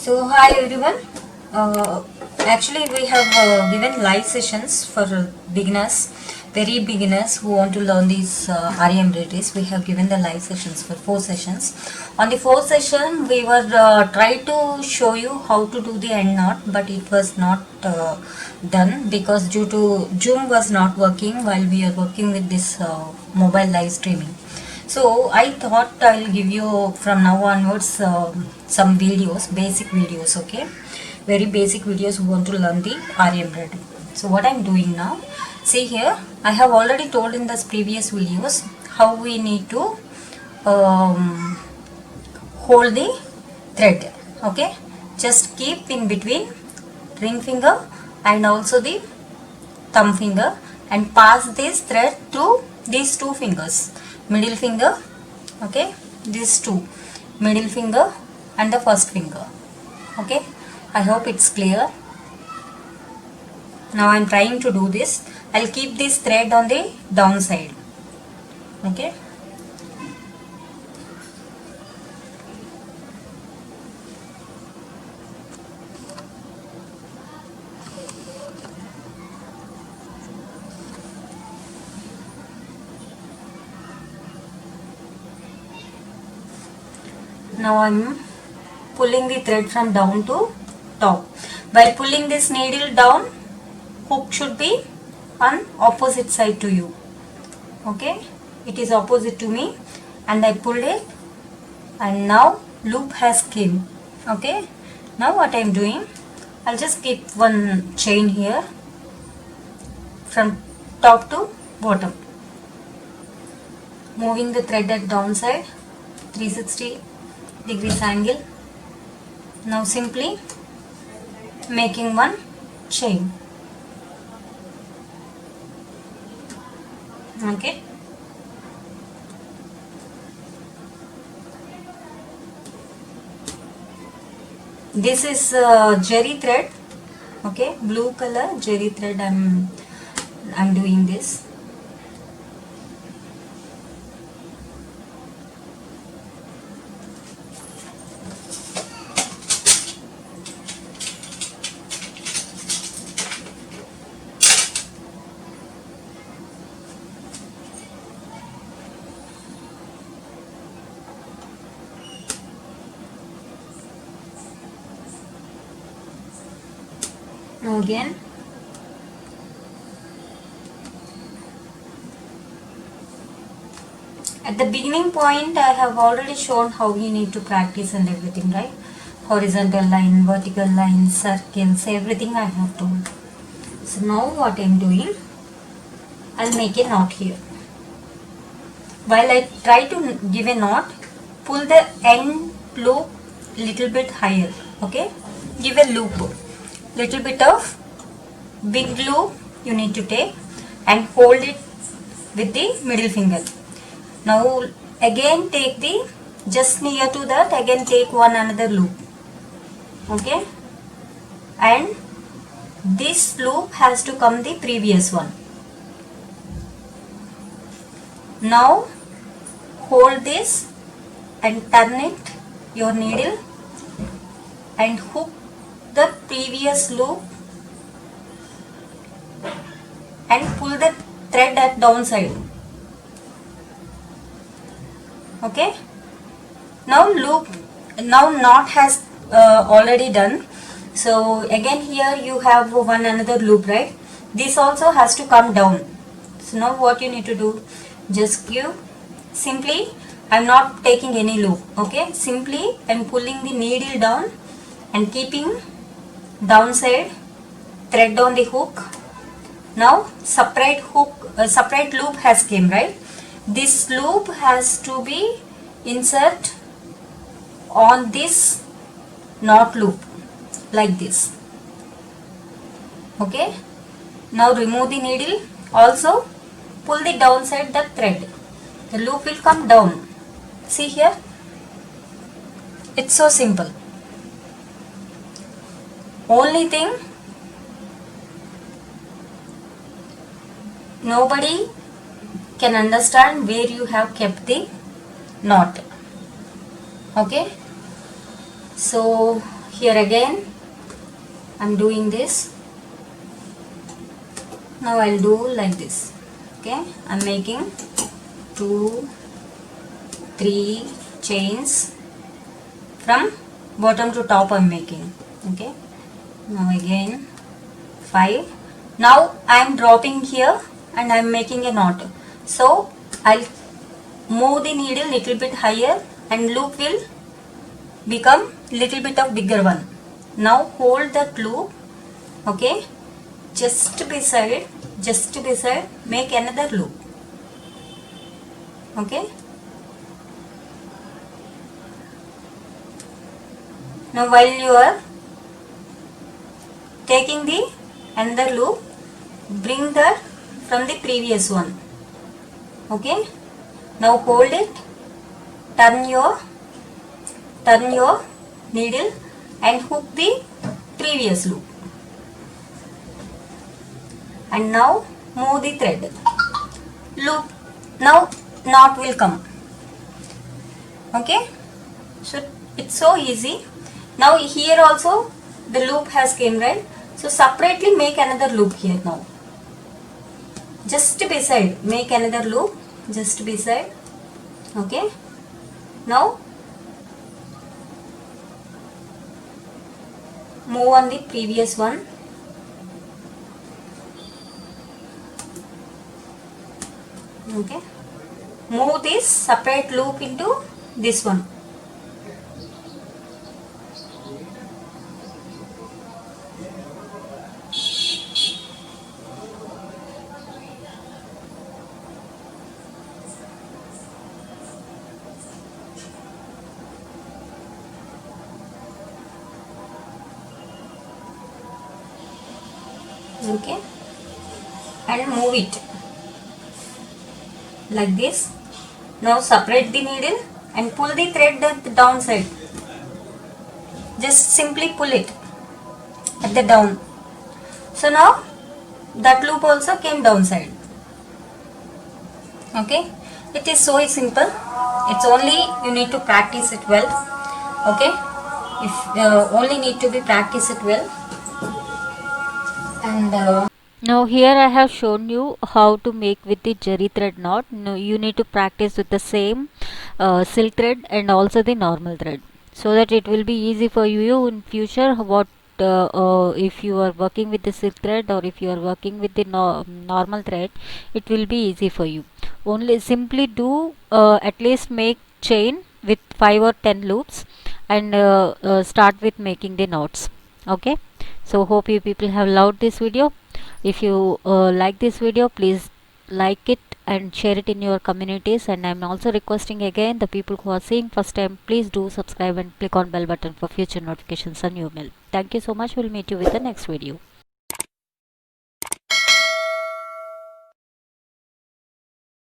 So hi everyone. Actually, we have given live sessions for beginners, very beginners who want to learn these RE embroideries. We have given the live sessions for 4 sessions. On the fourth session, we were trying to show you how to do the end knot, but it was not done because due to Zoom was not working while we are working with this mobile live streaming. So I thought I'll give you from now onwards some videos, basic videos, okay? Very basic videos who want to learn the RE embroidery. So what I'm doing now, see here, I have already told in this previous videos how we need to hold the thread, okay? Just keep in between ring finger and also the thumb finger and pass this thread through these two fingers, middle finger, okay, these two, middle finger and the first finger, okay. I hope it's clear. Now I'm trying to do this. I'll keep this thread on the down side, okay. Now I'm pulling the thread from down to top. While pulling this needle down, hook should be on opposite side to you, okay. It is opposite to me and I pulled it and now loop has came, okay. Now what I am doing, I'll just keep one chain here from top to bottom, moving the thread at downside 360 degrees angle. Now simply making one chain, okay. This is jerry thread, okay, blue color jerry thread. I'm doing this. Now again at the beginning point I have already shown how you need to practice and everything, right? Horizontal line, vertical line, circles, everything I have told. So now what I am doing, I'll make a knot here. While I try to give a knot, pull the end loop little bit higher, okay. Give a loop, little bit of big loop you need to take and hold it with the middle finger. Now again take the, just near to that, again take one another loop, okay, and this loop has to come the previous one. Now hold this and turn it, your needle, and hook the previous loop and pull the thread at downside, okay. Now loop, now knot has already done. So again here you have one another loop, right? This also has to come down. So now what you need to do, just give, simply I'm not taking any loop, okay. Simply I'm pulling the needle down and keeping downside thread on the hook. Now separate hook, separate loop has came, right? This loop has to be insert on this knot loop like this, okay. Now remove the needle, also pull the downside the thread, the loop will come down. See here, it's so simple. Only thing, nobody can understand where you have kept the knot, okay. So Here again I'm doing this. Now I'll do like this. Okay, I'm making 2 3 chains from bottom to top. I'm making. Okay, now again 5. Now I'm dropping here and I'm making a knot. So I'll move the needle little bit higher and loop will become little bit of bigger one. Now hold that loop. Okay, just beside make another loop. Okay, now while you are taking the another loop, bring that from the previous one. Okay, now hold it, turn your needle and hook the previous loop, and now move the thread, loop. Now knot will come. Okay, so it's so easy. Now here also the loop has came, right? So separately make another loop here. Now just beside make another loop, just beside. Okay, now move on the previous one. Okay, move this separate loop into this one. Okay, and move it like this. Now separate the needle and pull the thread at the down side. Just simply pull it at the down. So now that loop also came down side. Okay, it is so simple. It's only you need to practice it well. Okay, if only need to be practice it well. And now here I have shown you how to make with the jerry thread knot. Now you need to practice with the same silk thread and also the normal thread, so that it will be easy for you in future. What if you are working with the silk thread or if you are working with the normal thread, it will be easy for you. Only simply do at least make chain with 5 or 10 loops and start with making the knots. Okay, so hope you people have loved this video. If you like this video, please like it and share it in your communities, and I'm also requesting again the people who are seeing first time, please do subscribe and click on bell button for future notifications on new mail. Thank you so much. We'll meet you with the next video.